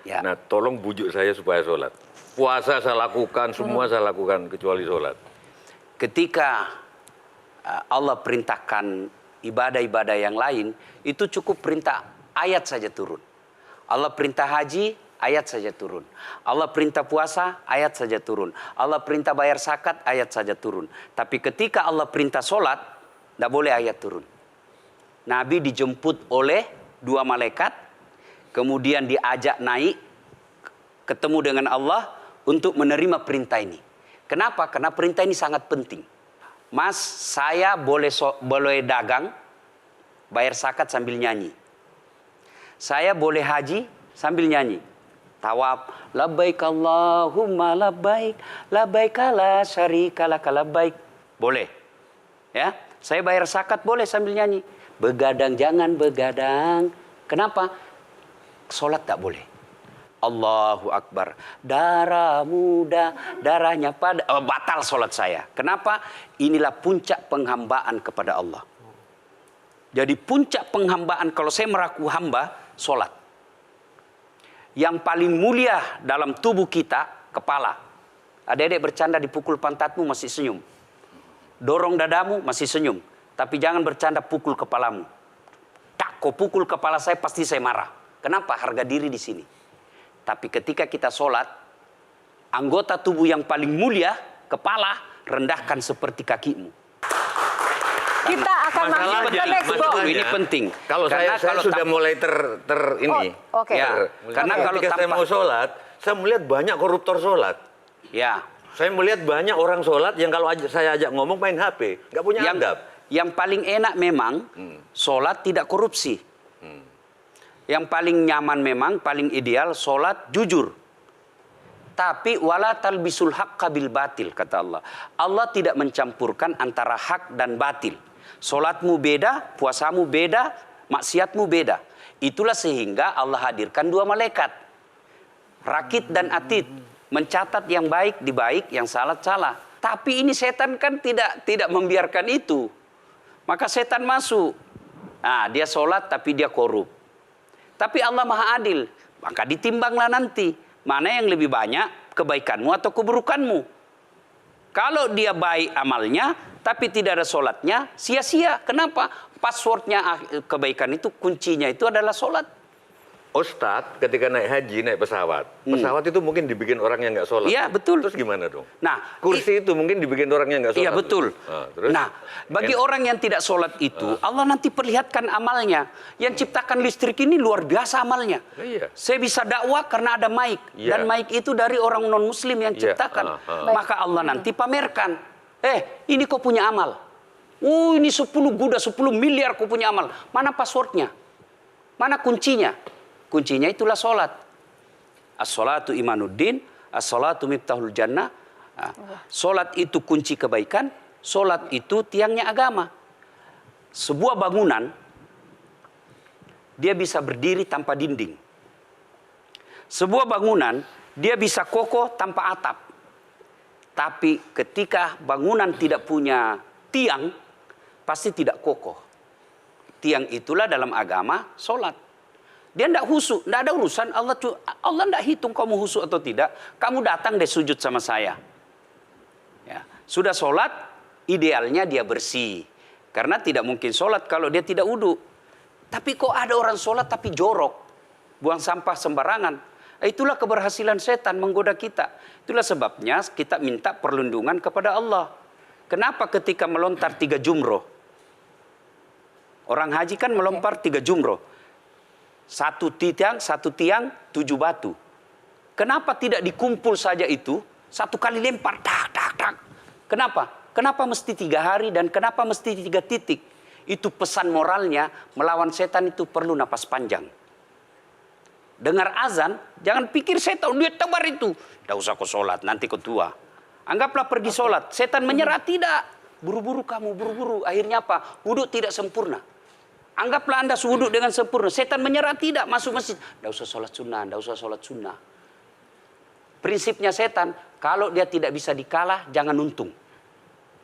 Ya. Nah, tolong bujuk saya supaya sholat. Puasa saya lakukan, semua saya lakukan kecuali sholat. Ketika Allah perintahkan ibadah-ibadah yang lain, itu cukup perintah ayat saja turun. Allah perintah haji, ayat saja turun. Allah perintah puasa, ayat saja turun. Allah perintah bayar zakat, ayat saja turun. Tapi ketika Allah perintah sholat, tidak boleh ayat turun. Nabi dijemput oleh 2 malaikat, kemudian diajak naik, ketemu dengan Allah untuk menerima perintah ini. Kenapa? Karena perintah ini sangat penting. Mas, saya boleh dagang, bayar zakat sambil nyanyi. Saya boleh haji sambil nyanyi. Tawaf, labbaik Allahumma labbaik, labbaik la syarika laka labbaik. Boleh. Ya, saya bayar zakat boleh sambil nyanyi. Begadang jangan begadang. Kenapa? Sholat tak boleh. Allahu Akbar. Darah muda, darahnya pada batal sholat saya. Kenapa? Inilah puncak penghambaan kepada Allah. Jadi puncak penghambaan kalau saya meraku hamba, sholat. Yang paling mulia dalam tubuh kita, kepala. Adik-adik bercanda dipukul pantatmu masih senyum. Dorong dadamu masih senyum. Tapi jangan bercanda pukul kepalamu. Tak, kau pukul kepala saya pasti saya marah. Kenapa? Harga diri di sini. Tapi ketika kita sholat, anggota tubuh yang paling mulia, kepala, rendahkan seperti kakimu. Kita akan masuk ke next box. Ini penting. Kalau saya sudah mulai ini. Oke. Ya, karena kalau ketika saya mau sholat, saya melihat banyak koruptor sholat. Ya. Saya melihat banyak orang sholat yang kalau saya ajak ngomong main HP, nggak punya adab. Yang paling enak memang sholat tidak korupsi. Yang paling nyaman memang, paling ideal sholat jujur. Tapi wala talbisul haqqa bil batil, kata Allah. Allah tidak mencampurkan antara hak dan batil. Sholatmu beda, puasamu beda, maksiatmu beda. Itulah sehingga Allah hadirkan 2 malaikat. Rakit dan atid. Mencatat yang baik di baik, yang salah salah. Tapi ini setan kan tidak membiarkan itu. Maka setan masuk. Nah, dia sholat tapi dia korup. Tapi Allah Maha Adil. Maka ditimbanglah nanti. Mana yang lebih banyak, kebaikanmu atau keburukanmu. Kalau dia baik amalnya, tapi tidak ada sholatnya, sia-sia. Kenapa? Passwordnya kebaikan itu, kuncinya itu adalah sholat. Ustadz ketika naik haji, naik pesawat. Pesawat itu mungkin dibikin orang yang nggak sholat. Iya, betul. Terus gimana dong? Nah, kursi itu mungkin dibikin orang yang nggak sholat. Iya, betul. Terus? Nah, bagi orang yang tidak sholat itu, Allah nanti perlihatkan amalnya. Yang ciptakan listrik ini luar biasa amalnya. Iya. Saya bisa dakwah karena ada mic. Iya. Dan mic itu dari orang non-muslim yang ciptakan. Maka Allah nanti pamerkan. Ini kau punya amal. Ini 10 guda, 10 miliar kau punya amal. Mana passwordnya? Mana kuncinya? Kuncinya itulah sholat. As-sholatu imanuddin, as-sholatu miftahul jannah. Sholat itu kunci kebaikan, sholat itu tiangnya agama. Sebuah bangunan, dia bisa berdiri tanpa dinding. Sebuah bangunan, dia bisa kokoh tanpa atap. Tapi ketika bangunan tidak punya tiang, pasti tidak kokoh. Tiang itulah dalam agama sholat. Dia tidak husuk, tidak ada urusan. Allah tidak hitung kamu husuk atau tidak. Kamu datang deh sujud sama saya. Ya. Sudah sholat, idealnya dia bersih. Karena tidak mungkin sholat kalau dia tidak wudhu. Tapi kok ada orang sholat tapi jorok. Buang sampah sembarangan. Itulah keberhasilan setan menggoda kita. Itulah sebabnya kita minta perlindungan kepada Allah. Kenapa ketika melontar 3 jumroh? Orang haji kan melempar 3 jumroh. 1 tiang, 7 batu. Kenapa tidak dikumpul saja itu? 1 kali lempar, tak, tak, tak. Kenapa? Kenapa mesti 3 hari dan kenapa mesti 3 titik? Itu pesan moralnya, melawan setan itu perlu napas panjang. Dengar azan, jangan pikir setan, dia tebar itu. Tidak usah kau sholat, nanti kau tua. Anggaplah pergi sholat, setan menyerah, tidak. Buru-buru kamu, buru-buru. Akhirnya apa? Wudhu tidak sempurna. Anggaplah Anda wudhu dengan sempurna. Setan menyerah, tidak. Masuk masjid. Tidak usah sholat sunnah. Tidak usah sholat sunnah. Prinsipnya setan, kalau dia tidak bisa dikalah, jangan untung.